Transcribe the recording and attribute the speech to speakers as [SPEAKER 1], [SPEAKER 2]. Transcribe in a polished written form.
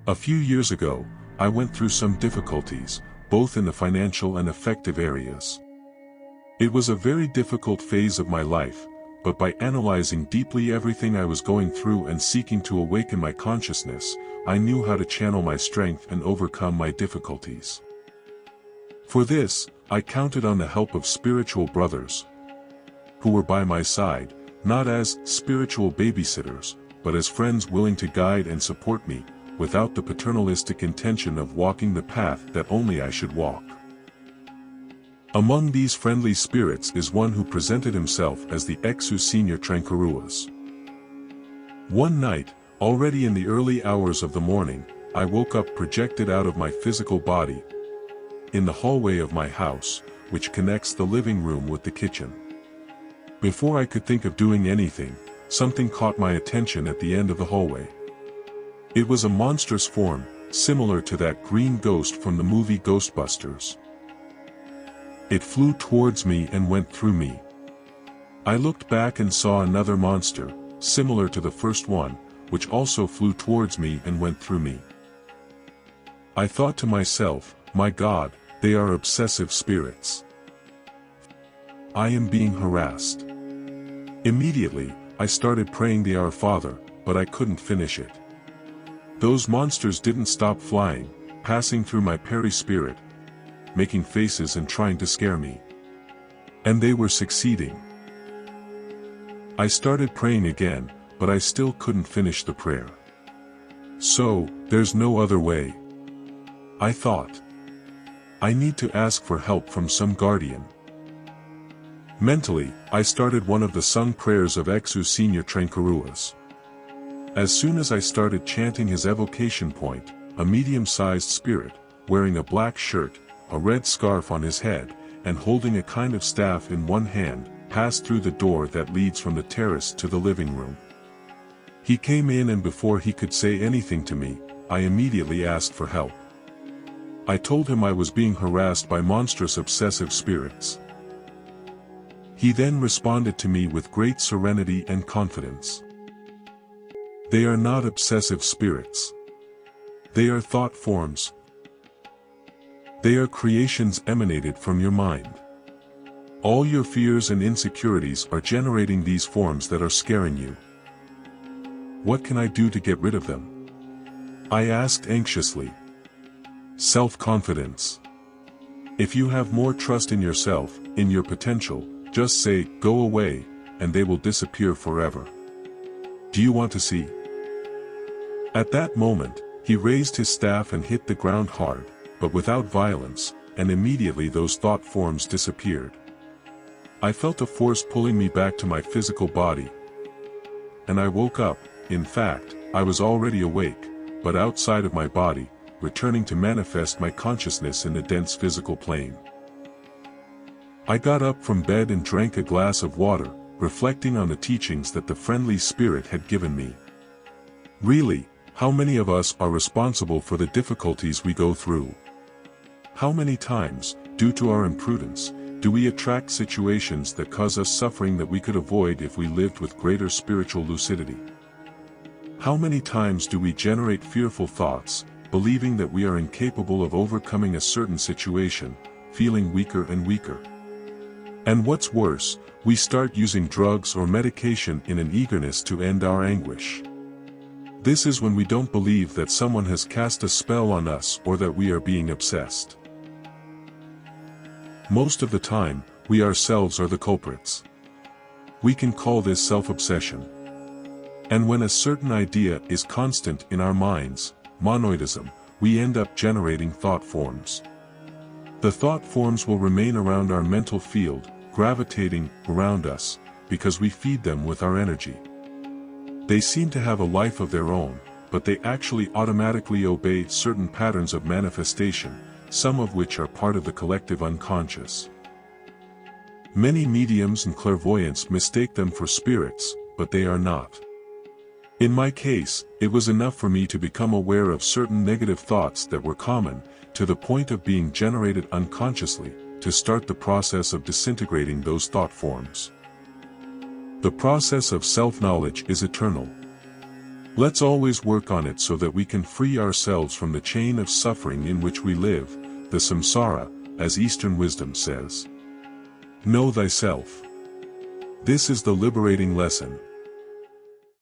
[SPEAKER 1] A few years ago, I went through some difficulties, both in the financial and affective areas. It was a very difficult phase of my life, but by analyzing deeply everything I was going through and seeking to awaken my consciousness, I knew how to channel my strength and overcome my difficulties. For this, I counted on the help of spiritual brothers, who were by my side, not as spiritual babysitters, but as friends willing to guide and support me, without the paternalistic intention of walking the path that only I should walk. Among these friendly spirits is one who presented himself as the Exu Senior Trancaruas. One night, already in the early hours of the morning, I woke up projected out of my physical body, in the hallway of my house, which connects the living room with the kitchen. Before I could think of doing anything, something caught my attention at the end of the hallway. It was a monstrous form, similar to that green ghost from the movie Ghostbusters. It flew towards me and went through me. I looked back and saw another monster, similar to the first one, which also flew towards me and went through me. I thought to myself, my God, they are obsessive spirits. I am being harassed. Immediately, I started praying the Our Father, but I couldn't finish it. Those monsters didn't stop flying, passing through my peri-spirit, making faces and trying to scare me. And they were succeeding. I started praying again, but I still couldn't finish the prayer. So, there's no other way. I thought. I need to ask for help from some guardian. Mentally, I started one of the sung prayers of Exu Senior Trancaruas. As soon as I started chanting his evocation point, a medium-sized spirit, wearing a black shirt, a red scarf on his head, and holding a kind of staff in one hand, passed through the door that leads from the terrace to the living room. He came in, and before he could say anything to me, I immediately asked for help. I told him I was being harassed by monstrous obsessive spirits. He then responded to me with great serenity and confidence. They are not obsessive spirits. They are thought forms. They are creations emanated from your mind. All your fears and insecurities are generating these forms that are scaring you. What can I do to get rid of them? I asked anxiously. Self-confidence. If you have more trust in yourself, in your potential, just say, "Go away," and they will disappear forever. Do you want to see? At that moment, he raised his staff and hit the ground hard, but without violence, and immediately those thought forms disappeared. I felt a force pulling me back to my physical body. And I woke up. In fact, I was already awake, but outside of my body, returning to manifest my consciousness in the dense physical plane. I got up from bed and drank a glass of water, reflecting on the teachings that the friendly spirit had given me. Really, how many of us are responsible for the difficulties we go through? How many times, due to our imprudence, do we attract situations that cause us suffering that we could avoid if we lived with greater spiritual lucidity? How many times do we generate fearful thoughts, believing that we are incapable of overcoming a certain situation, feeling weaker and weaker? And what's worse, we start using drugs or medication in an eagerness to end our anguish. This is when we don't believe that someone has cast a spell on us or that we are being obsessed. Most of the time, we ourselves are the culprits. We can call this self-obsession. And when a certain idea is constant in our minds, monoidism, we end up generating thought forms. The thought forms will remain around our mental field, gravitating around us, because we feed them with our energy. They seem to have a life of their own, but they actually automatically obey certain patterns of manifestation, some of which are part of the collective unconscious. Many mediums and clairvoyants mistake them for spirits, but they are not. In my case, it was enough for me to become aware of certain negative thoughts that were common, to the point of being generated unconsciously, to start the process of disintegrating those thought forms. The process of self-knowledge is eternal. Let's always work on it so that we can free ourselves from the chain of suffering in which we live, the samsara, as Eastern wisdom says. Know thyself. This is the liberating lesson,